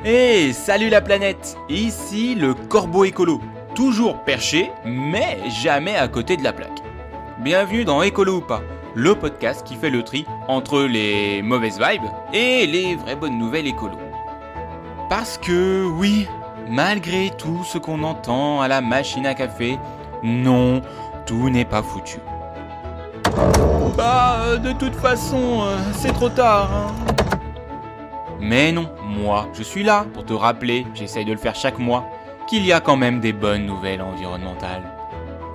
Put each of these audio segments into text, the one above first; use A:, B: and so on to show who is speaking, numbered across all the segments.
A: Hey, salut la planète! Ici le corbeau écolo, toujours perché, mais jamais à côté de la plaque. Bienvenue dans Écolo ou pas, le podcast qui fait le tri entre les mauvaises vibes et les vraies bonnes nouvelles écolo. Parce que oui, malgré tout ce qu'on entend à la machine à café, non, tout n'est pas foutu. Bah, de toute façon, c'est trop tard, hein. Mais non, moi, je suis là pour te rappeler, j'essaye de le faire chaque mois, qu'il y a quand même des bonnes nouvelles environnementales.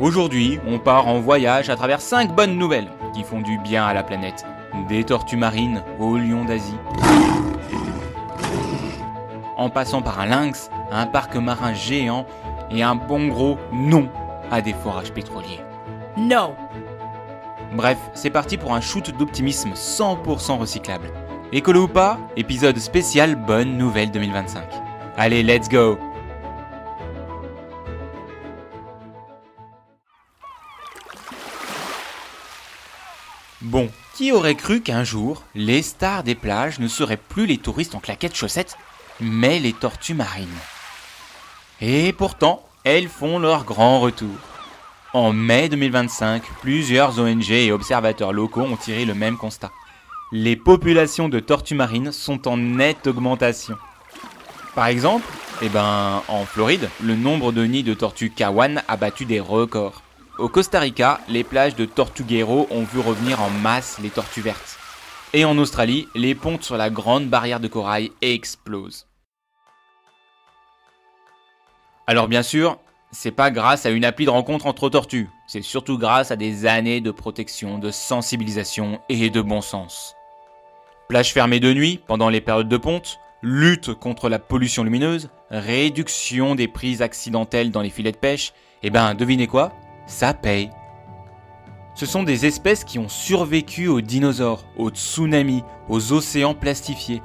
A: Aujourd'hui, on part en voyage à travers 5 bonnes nouvelles qui font du bien à la planète. Des tortues marines aux lions d'Asie. En passant par un lynx, un parc marin géant et un bon gros non à des forages pétroliers.
B: Non.
A: Bref, c'est parti pour un shoot d'optimisme 100% recyclable. Écolo ou pas, épisode spécial Bonne Nouvelle 2025. Allez, let's go! Bon, qui aurait cru qu'un jour, les stars des plages ne seraient plus les touristes en claquettes chaussettes, mais les tortues marines. Et pourtant, elles font leur grand retour. En mai 2025, plusieurs ONG et observateurs locaux ont tiré le même constat. Les populations de tortues marines sont en nette augmentation. Par exemple, en Floride, le nombre de nids de tortues Kawan a battu des records. Au Costa Rica, les plages de Tortuguero ont vu revenir en masse les tortues vertes. Et en Australie, les pontes sur la grande barrière de corail explosent. Alors bien sûr, c'est pas grâce à une appli de rencontre entre tortues, c'est surtout grâce à des années de protection, de sensibilisation et de bon sens. Plage fermée de nuit pendant les périodes de ponte, lutte contre la pollution lumineuse, réduction des prises accidentelles dans les filets de pêche, devinez quoi ? Ça paye. Ce sont des espèces qui ont survécu aux dinosaures, aux tsunamis, aux océans plastifiés.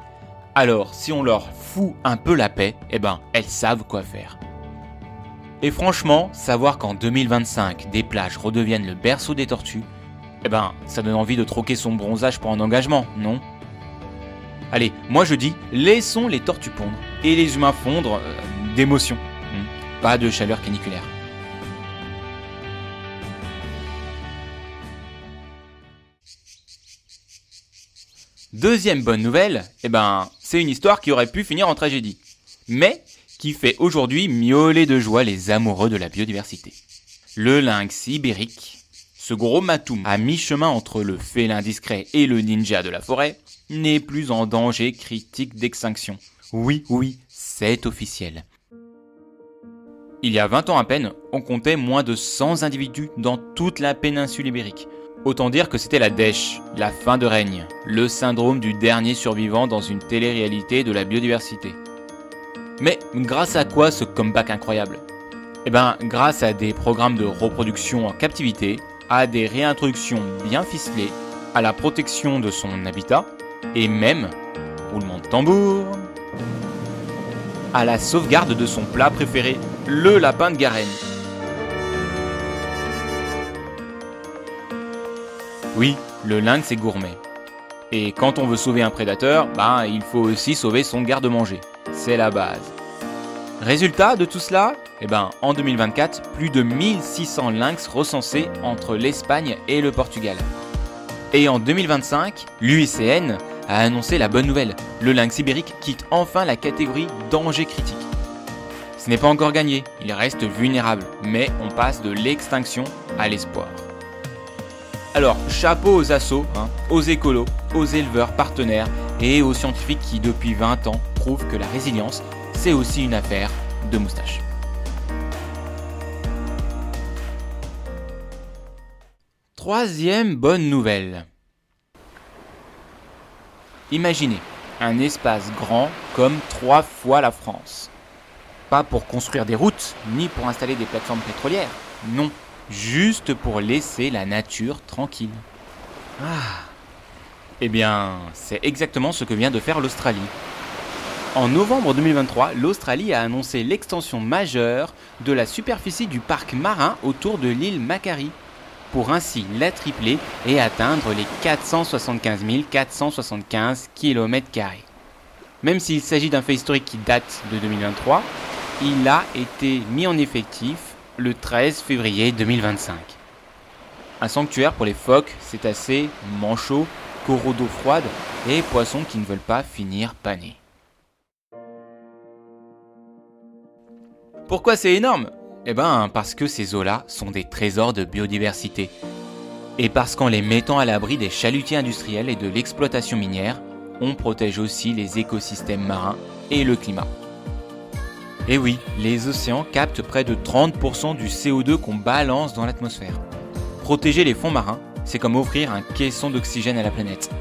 A: Alors, si on leur fout un peu la paix, elles savent quoi faire. Et franchement, savoir qu'en 2025, des plages redeviennent le berceau des tortues, ça donne envie de troquer son bronzage pour un engagement, non ? Allez, moi je dis, laissons les tortues pondre et les humains fondre d'émotion. Pas de chaleur caniculaire. Deuxième bonne nouvelle, c'est une histoire qui aurait pu finir en tragédie, mais qui fait aujourd'hui miauler de joie les amoureux de la biodiversité. Le lynx ibérique, ce gros matou à mi-chemin entre le félin discret et le ninja de la forêt, n'est plus en danger critique d'extinction. Oui, c'est officiel. Il y a 20 ans à peine, on comptait moins de 100 individus dans toute la péninsule ibérique. Autant dire que c'était la dèche, la fin de règne, le syndrome du dernier survivant dans une télé-réalité de la biodiversité. Mais grâce à quoi ce comeback incroyable ? Grâce à des programmes de reproduction en captivité, à des réintroductions bien ficelées, à la protection de son habitat, et même, roulement de tambour, à la sauvegarde de son plat préféré, le lapin de Garenne. Oui, le lynx est gourmet. Et quand on veut sauver un prédateur, il faut aussi sauver son garde-manger. C'est la base. Résultat de tout cela, en 2024, plus de 1600 lynx recensés entre l'Espagne et le Portugal. Et en 2025, l'UICN a annoncé la bonne nouvelle. Le lynx ibérique quitte enfin la catégorie danger critique. Ce n'est pas encore gagné, il reste vulnérable, mais on passe de l'extinction à l'espoir. Alors, chapeau aux assos, aux écolos, aux éleveurs partenaires et aux scientifiques qui, depuis 20 ans, prouvent que la résilience, c'est aussi une affaire de moustache. Troisième bonne nouvelle. Imaginez un espace grand comme 3 fois la France. Pas pour construire des routes, ni pour installer des plateformes pétrolières, non. Juste pour laisser la nature tranquille. C'est exactement ce que vient de faire l'Australie. En novembre 2023, l'Australie a annoncé l'extension majeure de la superficie du parc marin autour de l'île Macquarie, pour ainsi la tripler et atteindre les 475 475 km². Même s'il s'agit d'un fait historique qui date de 2023, il a été mis en effectif le 13 février 2025. Un sanctuaire pour les phoques, cétacés, manchots, coraux d'eau froide et poissons qui ne veulent pas finir panés. Pourquoi c'est énorme ? Eh ben parce que ces eaux-là sont des trésors de biodiversité. Et parce qu'en les mettant à l'abri des chalutiers industriels et de l'exploitation minière, on protège aussi les écosystèmes marins et le climat. Et oui, les océans captent près de 30% du CO2 qu'on balance dans l'atmosphère. Protéger les fonds marins, c'est comme offrir un caisson d'oxygène à la planète.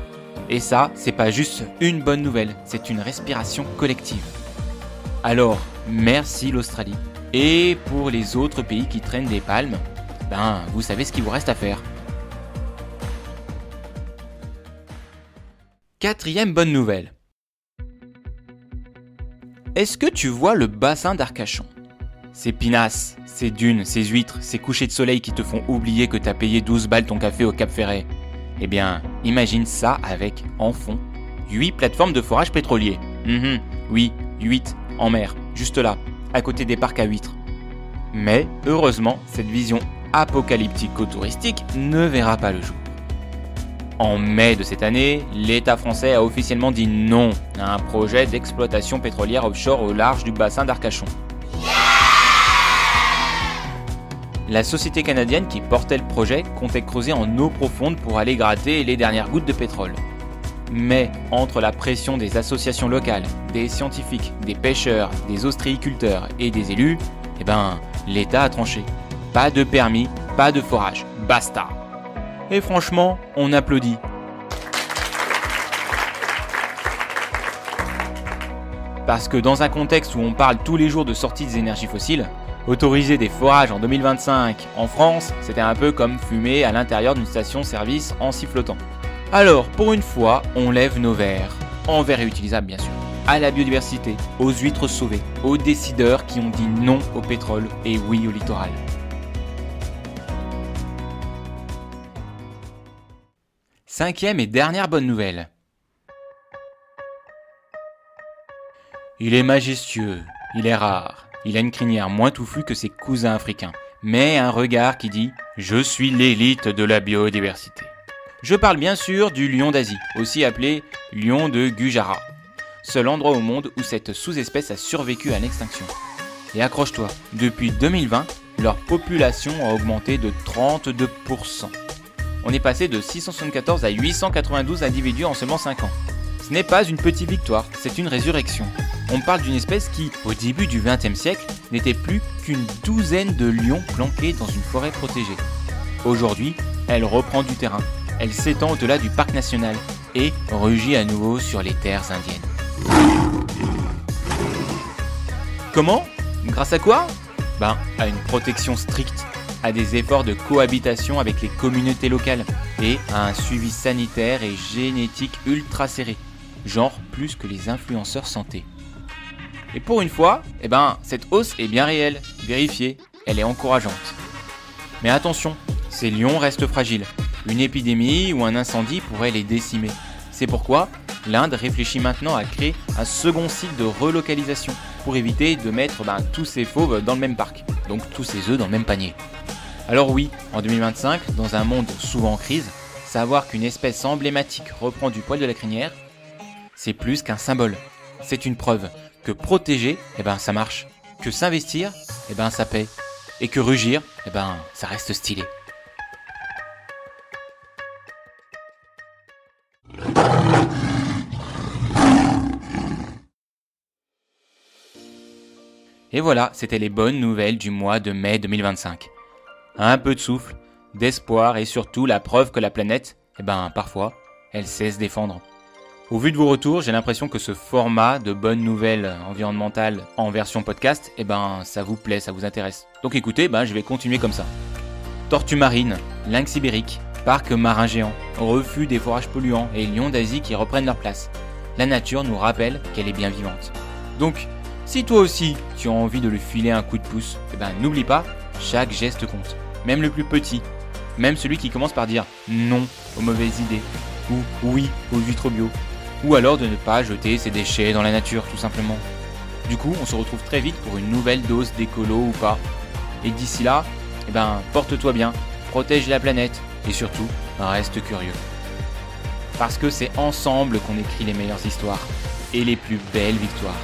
A: Et ça, c'est pas juste une bonne nouvelle, c'est une respiration collective. Alors, merci l'Australie. Et pour les autres pays qui traînent des palmes, vous savez ce qu'il vous reste à faire. Quatrième bonne nouvelle. Est-ce que tu vois le bassin d'Arcachon ? Ces pinasses, ces dunes, ces huîtres, ces couchers de soleil qui te font oublier que t'as payé 12 balles ton café au Cap Ferret. Eh bien, imagine ça avec, en fond, 8 plateformes de forage pétrolier. Oui, 8 en mer, juste là, à côté des parcs à huîtres. Mais, heureusement, cette vision apocalyptico-touristique ne verra pas le jour. En mai de cette année, l'État français a officiellement dit non à un projet d'exploitation pétrolière offshore au large du bassin d'Arcachon. La société canadienne qui portait le projet comptait creuser en eau profonde pour aller gratter les dernières gouttes de pétrole. Mais entre la pression des associations locales, des scientifiques, des pêcheurs, des ostréiculteurs et des élus, l'État a tranché. Pas de permis, pas de forage, basta. Et franchement, on applaudit. Parce que dans un contexte où on parle tous les jours de sortie des énergies fossiles, autoriser des forages en 2025 en France, c'était un peu comme fumer à l'intérieur d'une station-service en sifflotant. Alors, pour une fois, on lève nos verres, en verre réutilisable bien sûr, à la biodiversité, aux huîtres sauvées, aux décideurs qui ont dit non au pétrole et oui au littoral. Cinquième et dernière bonne nouvelle. Il est majestueux, il est rare, il a une crinière moins touffue que ses cousins africains, mais un regard qui dit « Je suis l'élite de la biodiversité ». Je parle bien sûr du lion d'Asie, aussi appelé lion de Gujarat, seul endroit au monde où cette sous-espèce a survécu à l'extinction. Et accroche-toi, depuis 2020, leur population a augmenté de 32%. On est passé de 674 à 892 individus en seulement 5 ans. Ce n'est pas une petite victoire, c'est une résurrection. On parle d'une espèce qui, au début du XXe siècle, n'était plus qu'une douzaine de lions planqués dans une forêt protégée. Aujourd'hui, elle reprend du terrain. Elle s'étend au-delà du parc national et rugit à nouveau sur les terres indiennes. Comment ? Grâce à quoi ? À une protection stricte, à des efforts de cohabitation avec les communautés locales et à un suivi sanitaire et génétique ultra serré, genre plus que les influenceurs santé. Et pour une fois, cette hausse est bien réelle, vérifiée, elle est encourageante. Mais attention, ces lions restent fragiles. Une épidémie ou un incendie pourrait les décimer. C'est pourquoi l'Inde réfléchit maintenant à créer un second site de relocalisation pour éviter de mettre tous ces fauves dans le même parc, donc tous ces œufs dans le même panier. Alors oui, en 2025, dans un monde souvent en crise, savoir qu'une espèce emblématique reprend du poil de la crinière, c'est plus qu'un symbole. C'est une preuve que protéger, ça marche. Que s'investir, ça paie. Et que rugir, ça reste stylé. Et voilà, c'était les bonnes nouvelles du mois de mai 2025. Un peu de souffle, d'espoir et surtout la preuve que la planète, parfois, elle sait se défendre. Au vu de vos retours, j'ai l'impression que ce format de bonnes nouvelles environnementales en version podcast, ça vous plaît, ça vous intéresse. Donc écoutez, je vais continuer comme ça. Tortues marines, lynx ibérique, parcs marins géants, refus des forages polluants et lions d'Asie qui reprennent leur place. La nature nous rappelle qu'elle est bien vivante. Donc, si toi aussi, tu as envie de lui filer un coup de pouce, n'oublie pas, chaque geste compte. Même le plus petit, même celui qui commence par dire non aux mauvaises idées ou oui aux huîtres bio. ou alors de ne pas jeter ses déchets dans la nature tout simplement. Du coup, on se retrouve très vite pour une nouvelle dose d'écolo ou pas. Et d'ici là, porte-toi bien, protège la planète et surtout, reste curieux. Parce que c'est ensemble qu'on écrit les meilleures histoires et les plus belles victoires.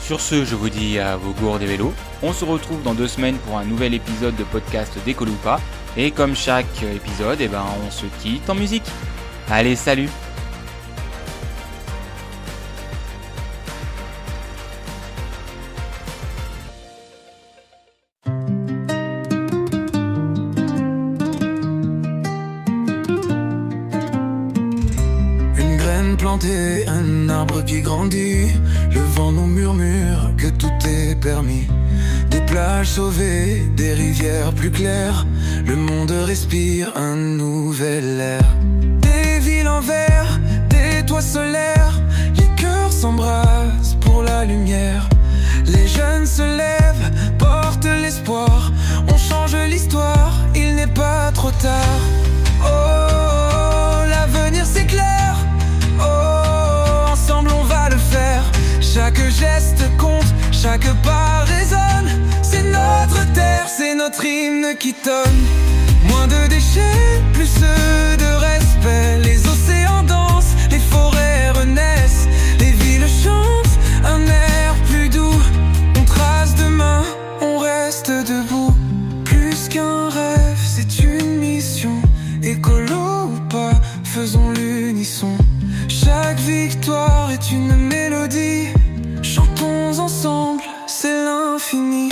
A: Sur ce, je vous dis à vos gourdes et vélos. On se retrouve dans 2 semaines pour un nouvel épisode de podcast d'Écolo ou pas. Et comme chaque épisode, on se quitte en musique. Allez, salut!
B: Planter un arbre qui grandit, le vent nous murmure que tout est permis. Des plages sauvées, des rivières plus claires, le monde respire un nouvel air. Des villes en verre, des toits solaires, les cœurs s'embrassent pour la lumière. Les jeunes se lèvent, portent l'espoir, on change l'histoire, il n'est pas trop tard. Oh, l'avenir s'éclaire. Oh, ensemble on va le faire. Chaque geste compte, chaque pas résonne. C'est notre terre, c'est notre hymne qui tonne. Moins de déchets, plus de respect. Les océans dansent, les forêts renaissent. Les villes chantent, un air plus doux. On trace demain, on reste debout. Plus qu'un rêve, c'est une mission. Écolo ou pas, faisons l'unisson. Chaque victoire est une mélodie. Chantons ensemble, c'est l'infini.